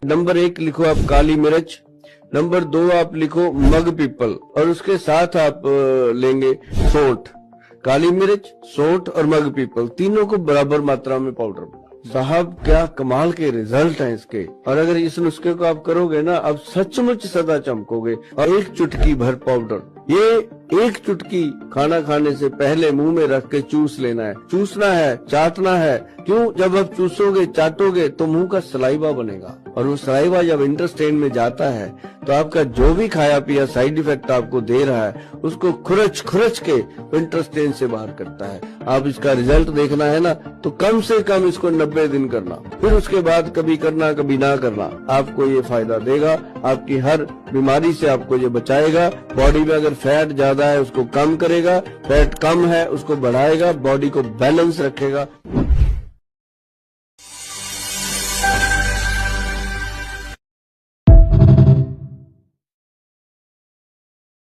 Number 1 लिखो आप काली मिर्च, नंबर 2 आप लिखो मग पीपल और उसके साथ आप लेंगे सौंठ। काली मिर्च, सौंठ और मग पीपल तीनों को बराबर मात्रा में पाउडर। साहब क्या कमाल के रिजल्ट हैं इसके। और अगर इस नुस्खे को आप करोगे ना, आप सचमुच सदा चमकोगे। और 1 चुटकी भर पाउडर, ये 1 चुटकी खाना खाने से पहले मुंह में रख के चूस लेना है। चूसना है, चाटना है। क्यों? जब आप चूसोगे, चाटोगे तो मुंह का सलाइवा बनेगा और वो सलाइवा जब इंटेस्टाइन में जाता है तो आपका जो भी खाया पिया साइड इफेक्ट आपको दे रहा है उसको खुरच खुरच के इंटेस्टाइन से बाहर करता है। आप इसका रिजल्ट देखना है ना तो कम से कम इसको 90 दिन करना, फिर उसके बाद कभी करना कभी ना करना। आपको ये फायदा देगा, आपकी हर बीमारी से आपको ये बचाएगा। बॉडी में अगर फैट ज्यादा है उसको कम करेगा, फैट कम है उसको बढ़ाएगा, बॉडी को बैलेंस रखेगा।